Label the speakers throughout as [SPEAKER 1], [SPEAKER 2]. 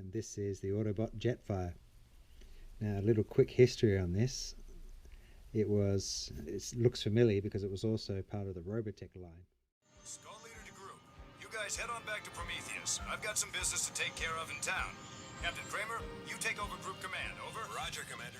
[SPEAKER 1] and this is the Autobot Jetfire. Now, a little quick history on this. It looks familiar because it was also part of the Robotech line.
[SPEAKER 2] Skull leader to group. You guys head on back to Prometheus. I've got some business to take care of in town. Captain Kramer, you take over group command. Over. Roger, Commander.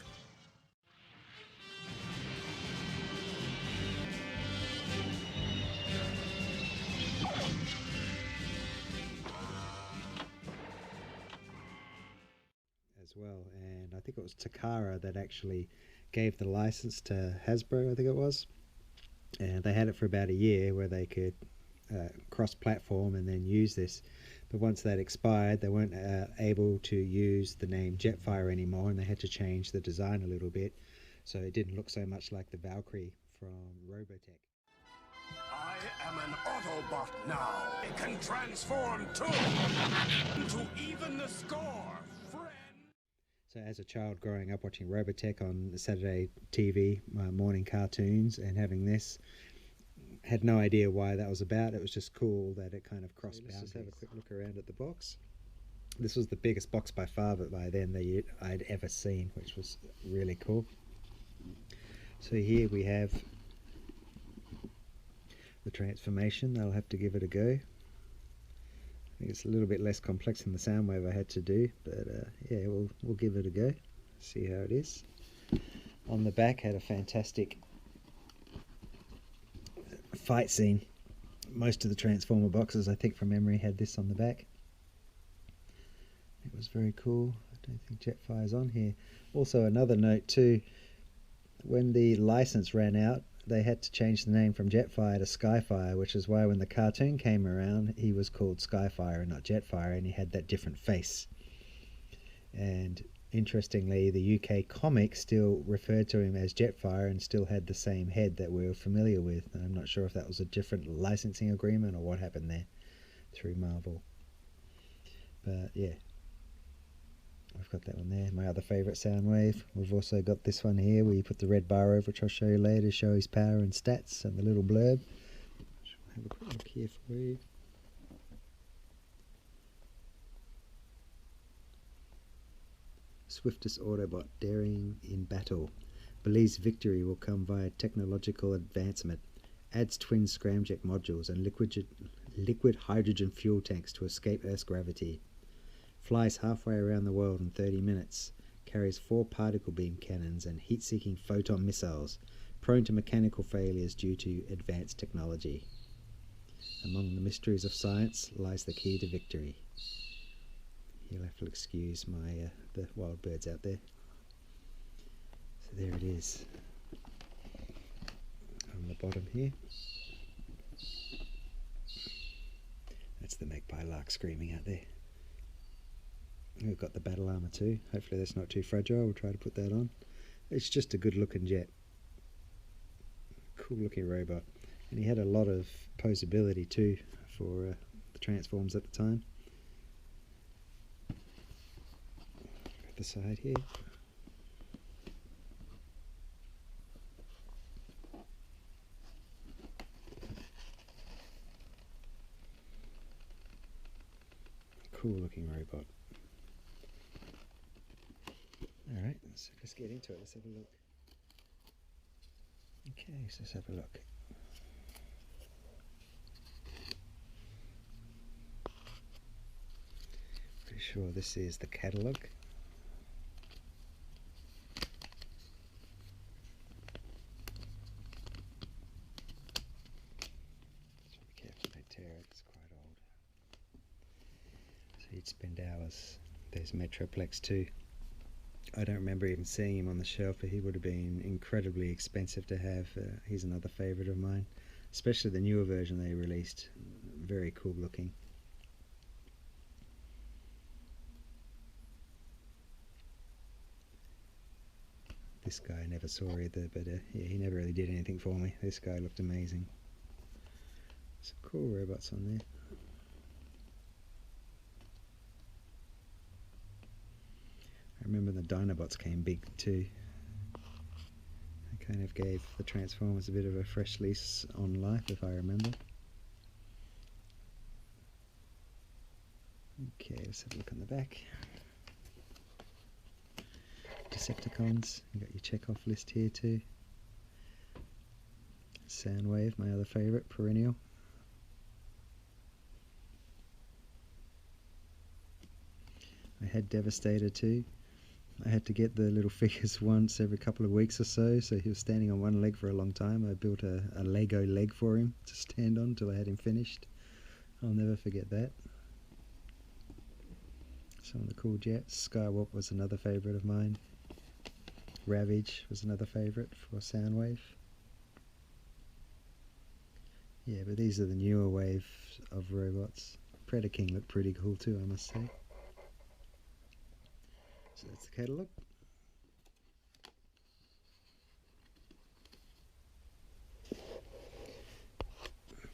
[SPEAKER 1] As well, and I think it was Takara that actually gave the license to Hasbro, I think it was, and they had it for about a year where they could cross-platform and then use this, but once that expired they weren't able to use the name Jetfire anymore, and they had to change the design a little bit so it didn't look so much like the Valkyrie from Robotech.
[SPEAKER 3] I am an Autobot now. It can transform too. To even the score, friend.
[SPEAKER 1] So as a child growing up watching Robotech on the Saturday TV morning cartoons and having this, had no idea why that was about. It was just cool that it kind of crossed boundaries. Let's just have a quick look around at the box. This was the biggest box by far by then that I'd ever seen, which was really cool. So here we have the transformation. I'll have to give it a go. I think it's a little bit less complex than the Soundwave I had to do, but yeah, we'll give it a go, see how it is. On the back had a fantastic fight scene. Most of the Transformer boxes, I think from memory, had this on the back. It was very cool. I don't think Jetfire's on here. Also, another note too, when the license ran out, they had to change the name from Jetfire to Skyfire, which is why when the cartoon came around, he was called Skyfire and not Jetfire, and he had that different face. And interestingly, the UK comic still referred to him as Jetfire and still had the same head that we were familiar with. And I'm not sure if that was a different licensing agreement or what happened there through Marvel. But yeah, I've got that one there. My other favourite Soundwave. We've also got this one here where you put the red bar over, which I'll show you later to show his power and stats, and the little blurb. I'll have a quick look here for you. Swiftest Autobot daring in battle. Believes victory will come via technological advancement. Adds twin scramjet modules and liquid hydrogen fuel tanks to escape Earth's gravity. Flies halfway around the world in 30 minutes. Carries 4 particle beam cannons and heat-seeking photon missiles. Prone to mechanical failures due to advanced technology. Among the mysteries of science lies the key to victory. You'll have to excuse my the wild birds out there. So there it is on the bottom here. That's the magpie lark screaming out there. We've got the battle armour too. Hopefully that's not too fragile. We'll try to put that on. It's just a good looking jet. Cool looking robot. And he had a lot of posability too for the transforms at the time. The side here. Cool looking robot. Alright, so let's get into it. Let's have a look. Okay, so let's have a look. Pretty sure this is the catalogue. It's quite old. So you'd spend hours. There's Metroplex too. I don't remember even seeing him on the shelf, but he would have been incredibly expensive to have. He's another favourite of mine, especially the newer version they released. Very cool looking. This guy I never saw either, but yeah, he never really did anything for me. This guy looked amazing. Some cool robots on there. I remember the Dinobots came big too. They kind of gave the Transformers a bit of a fresh lease on life, if I remember. Okay, let's have a look on the back. Decepticons. You got your check-off list here too. Soundwave, my other favourite, perennial. I had Devastator too. I had to get the little figures once every couple of weeks or so he was standing on one leg for a long time. I built a Lego leg for him to stand on until I had him finished. I'll never forget that. Some of the cool jets. Skywalk was another favourite of mine. Ravage was another favourite for Soundwave. Yeah, but these are the newer wave of robots. Predaking looked pretty cool too, I must say. So that's the catalogue.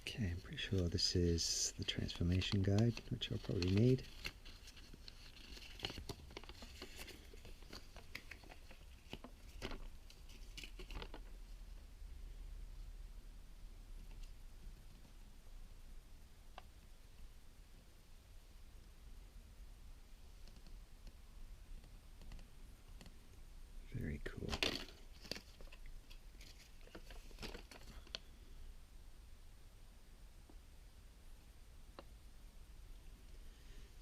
[SPEAKER 1] Okay, I'm pretty sure this is the transformation guide, which I'll probably need. Very cool.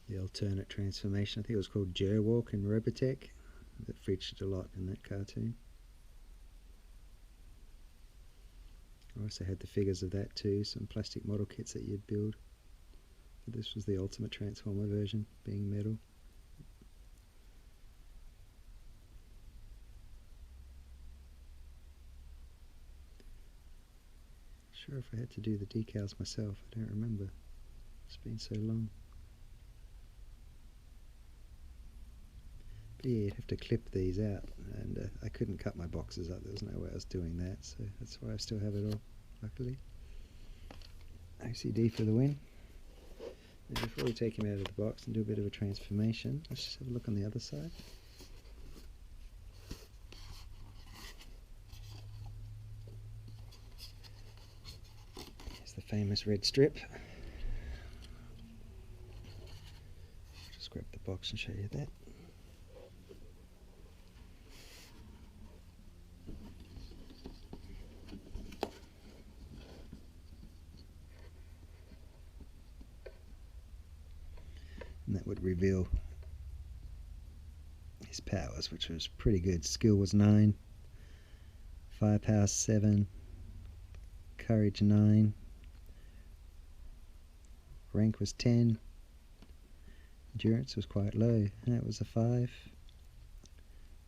[SPEAKER 1] The alternate transformation, I think it was called Gerwalk in Robotech, that featured a lot in that cartoon. I also had the figures of that too, some plastic model kits that you'd build. But this was the Ultimate Transformer version, being metal. Sure if I had to do the decals myself, I don't remember. It's been so long. But yeah, you'd have to clip these out, and I couldn't cut my boxes up. There was no way I was doing that, so that's why I still have it all, luckily. OCD for the win. And before we take him out of the box and do a bit of a transformation, let's just have a look on the other side. Here's the famous red strip. Just grab the box and show you that. And that would reveal his powers, which was pretty good. Skill was 9, firepower 7, courage 9, rank was 10, endurance was quite low, that was a 5,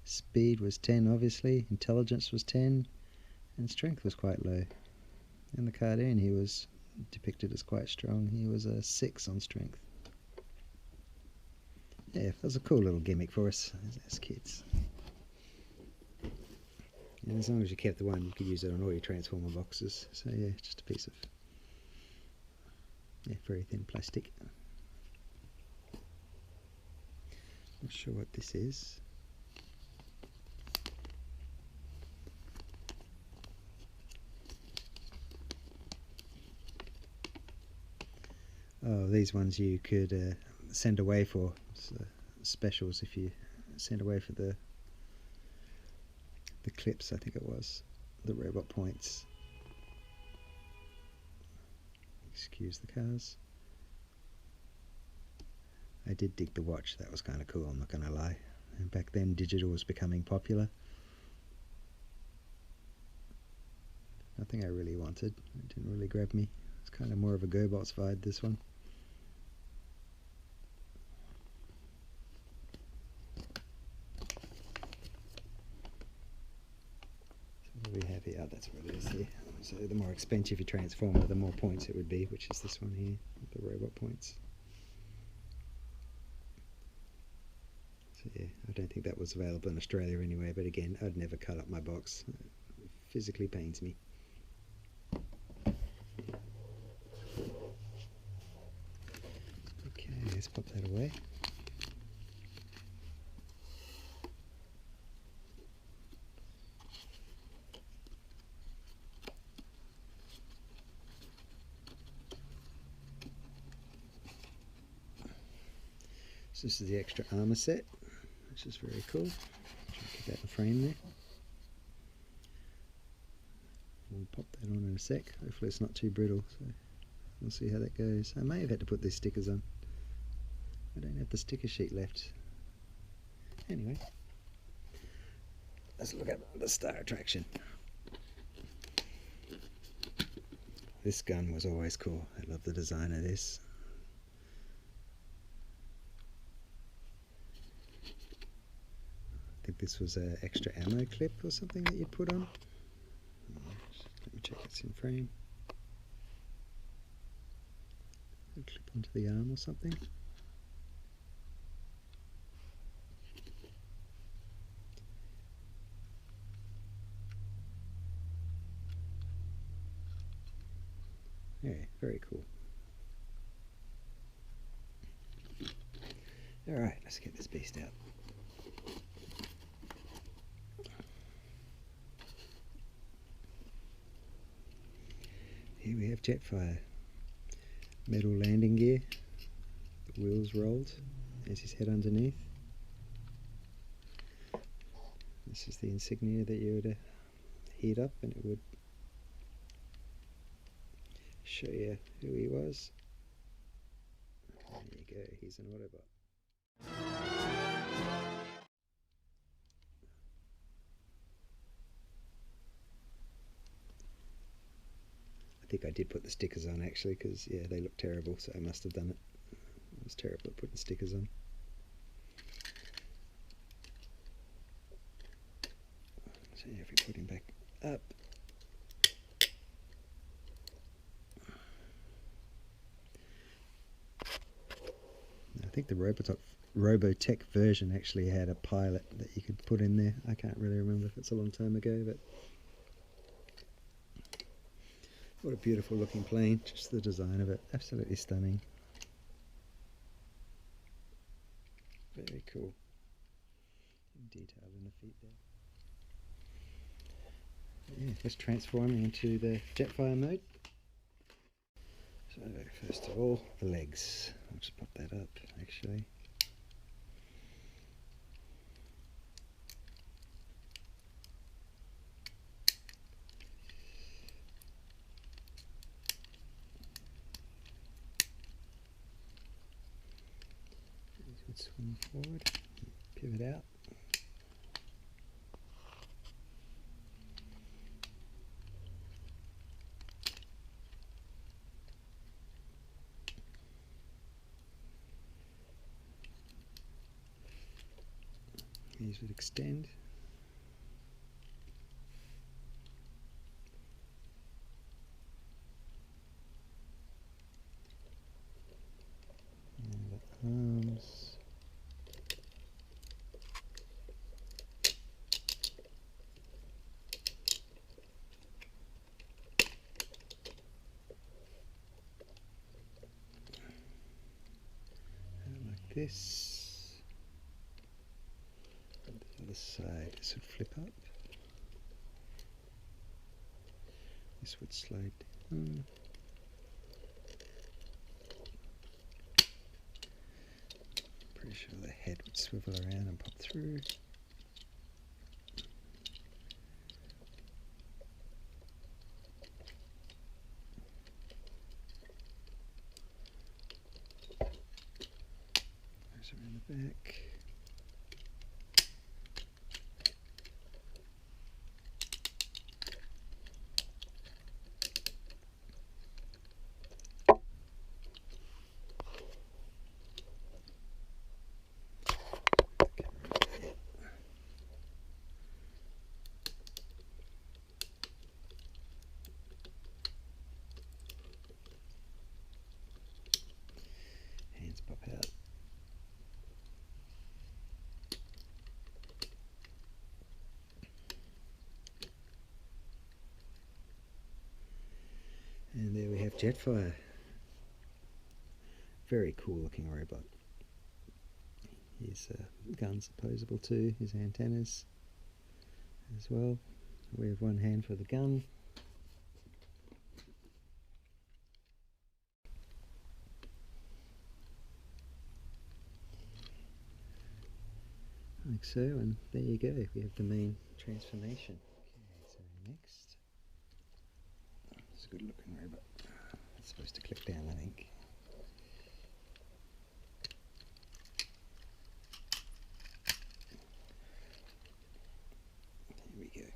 [SPEAKER 1] speed was 10 obviously, intelligence was 10, and strength was quite low. In the cartoon he was depicted as quite strong. He was a 6 on strength. Yeah, that was a cool little gimmick for us as kids. And as long as you kept the one, you could use it on all your Transformer boxes. So yeah, just a piece of very thin plastic. Not sure what this is. Oh, these ones you could send away for specials if you send away for the clips, I think it was, the robot points. Excuse the cars. I did dig the watch, that was kind of cool, I'm not going to lie. And back then digital was becoming popular. Nothing I really wanted, it didn't really grab me. It's kind of more of a GoBots vibe, this one. We have here, that's what it is here. So the more expensive your Transformer, the more points it would be, which is this one here, the robot points. So yeah, I don't think that was available in Australia anyway, but again, I'd never cut up my box. It physically pains me. Okay, let's pop that away. This is the extra armour set, which is very cool. Try and Put that in frame there. We'll pop that on in a sec. Hopefully it's not too brittle, so we'll see how that goes. I may have had to put these stickers on. I don't have the sticker sheet left. Anyway, let's look at the star attraction. This gun was always cool. I love the design of this. I think this was an extra ammo clip or something that you'd put on. Let me check it's in frame. Clip onto the arm or something. Yeah, very cool. Alright, let's get this beast out. Here we have Jetfire. Metal landing gear. The wheels rolled. There's his head underneath. This is the insignia that you would heat up and it would show you who he was. There you go, he's an Autobot. I think I did put the stickers on actually, because yeah, they look terrible, so I must have done it. I was terrible at putting stickers on. So if we put him back up, I think the Robotech version actually had a pilot that you could put in there. I can't really remember if it's a long time ago, but what a beautiful looking plane. Just the design of it, absolutely stunning. Very cool. Detail in the feet there. Yeah, let's transform into the Jetfire mode. So first of all, the legs. I'll just pop that up actually. These would swing forward, pivot out. These would extend. And the arms. And like this. The other side, this would flip up. This would slide down. Pretty sure the head would swivel around and pop through. Goes around the back. Hands pop out. And there we have Jetfire. Very cool looking robot. His gun's opposable too, his antennas as well. We have one hand for the gun. like so, and there you go, we have the main transformation. Okay, so next, it's a good looking robot. It's supposed to click down, I think. Here we go.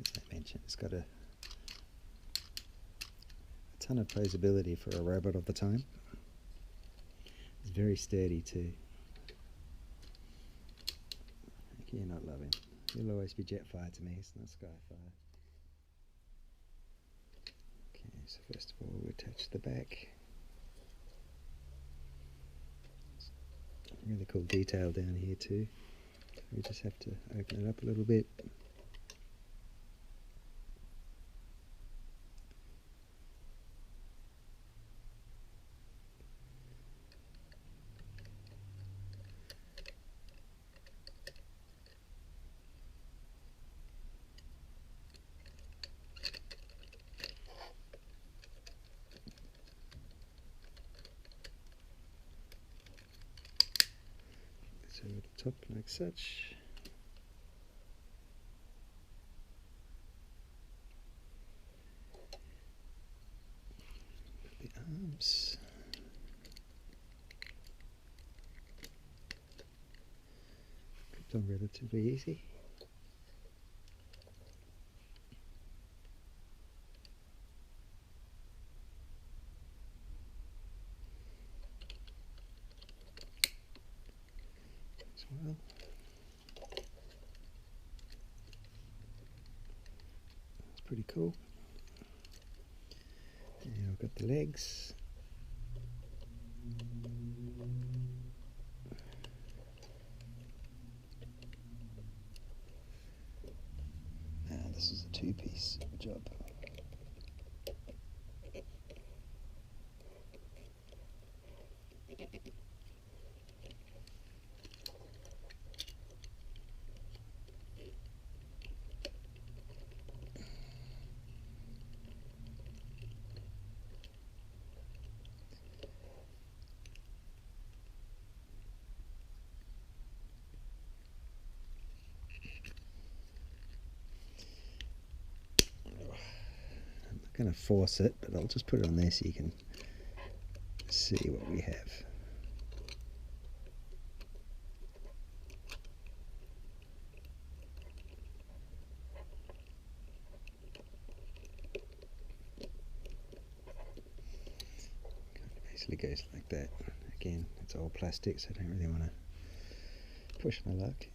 [SPEAKER 1] As I mentioned, it's got a ton of posability for a robot of the time. It's very sturdy too. I cannot love him. He'll always be Jetfire to me, it's not Skyfire. Okay, so first of all we attach the back. Really cool detail down here too. We just have to open it up a little bit. So at the top like such. The arms. Clipped on relatively easy. As well. That's pretty cool. And I've got the legs. And this is a two-piece job. Going to force it, but I'll just put it on there so you can see what we have. Basically goes like that. Again, it's all plastic, so I don't really want to push my luck.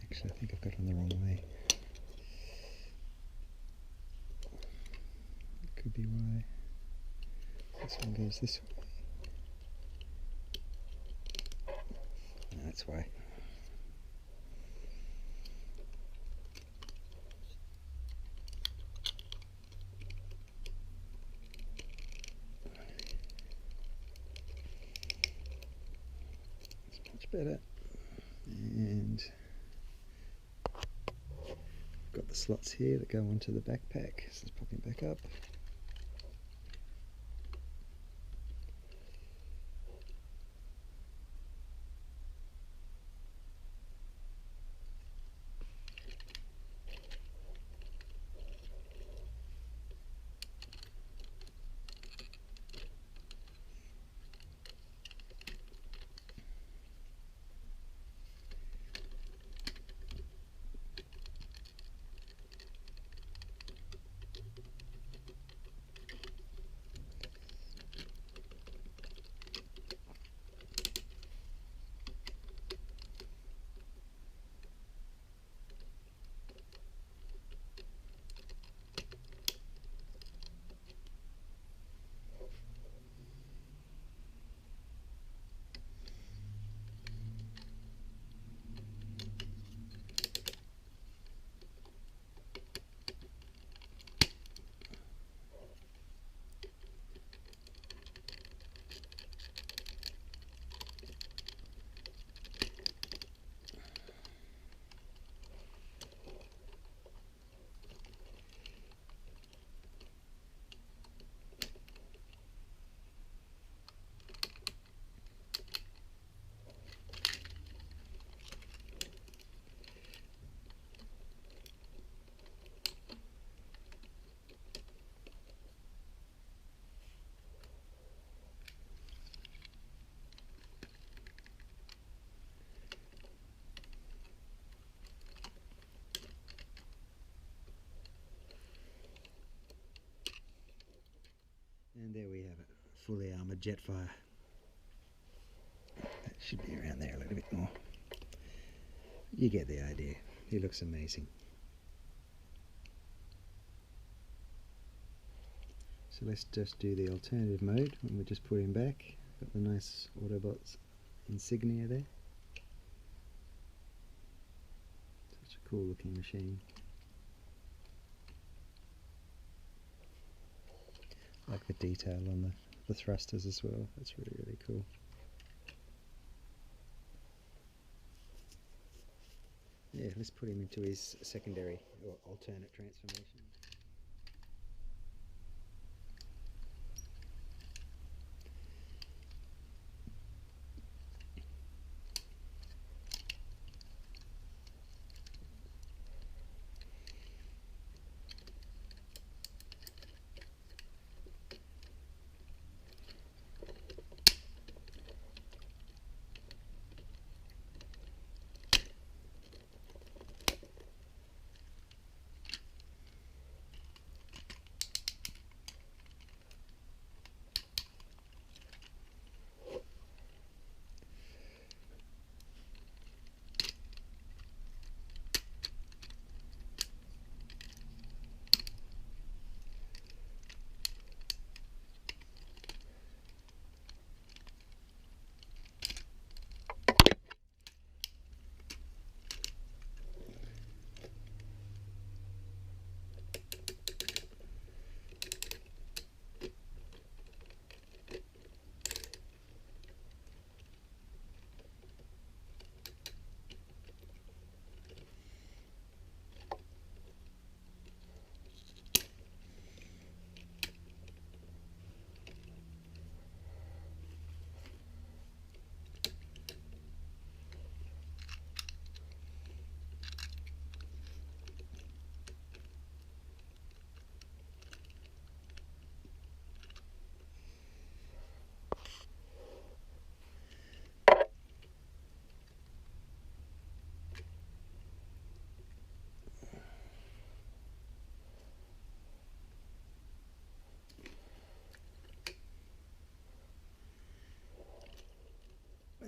[SPEAKER 1] Actually, I think I've got it on the wrong way. That could be why. This one goes this way. No, that's why. It's much better. And got the slots here that go onto the backpack, so let's pop him back up. fully armoured Jetfire. That should be around there a little bit more. You get the idea. He looks amazing. So let's just do the alternative mode when we just put him back. Got the nice Autobots insignia there. Such a cool looking machine. I like the detail on the thrusters as well. That's really, really cool. Yeah, let's put him into his secondary or alternate transformation.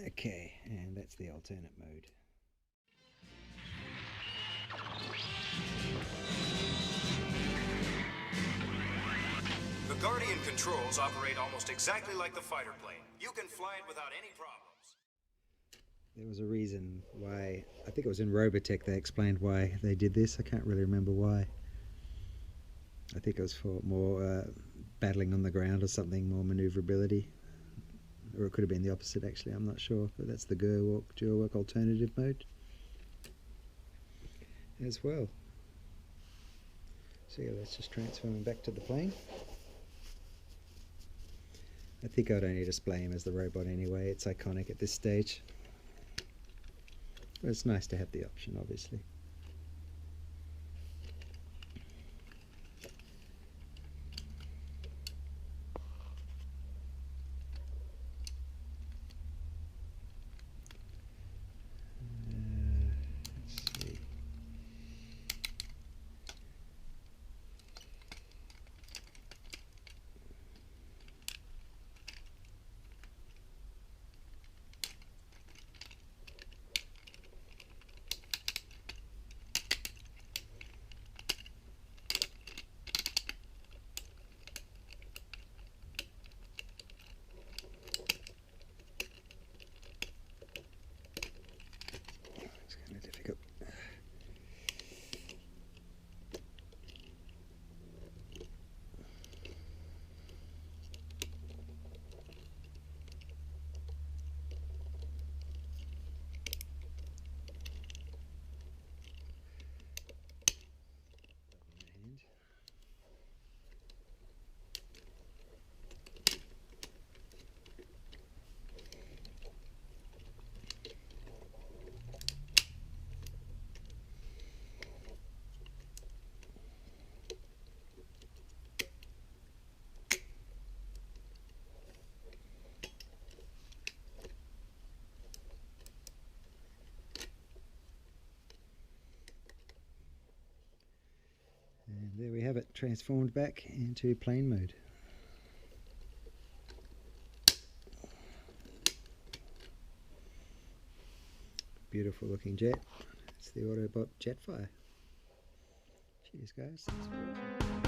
[SPEAKER 1] Okay, and that's the alternate mode.
[SPEAKER 2] The Guardian controls operate almost exactly like the fighter plane. You can fly it without any problems.
[SPEAKER 1] There was a reason why, I think it was in Robotech they explained why they did this. I can't really remember why. I think it was for more battling on the ground or something, more maneuverability. Or it could have been the opposite actually, I'm not sure. But that's the Gerwalk alternative mode as well. So yeah, let's just transfer him back to the plane. I think I'd only display him as the robot anyway. It's iconic at this stage. But it's nice to have the option, obviously. Let's see. And there we have it, transformed back into plane mode. beautiful looking jet. It's the Autobot Jetfire. Cheers guys. Thanks for watching.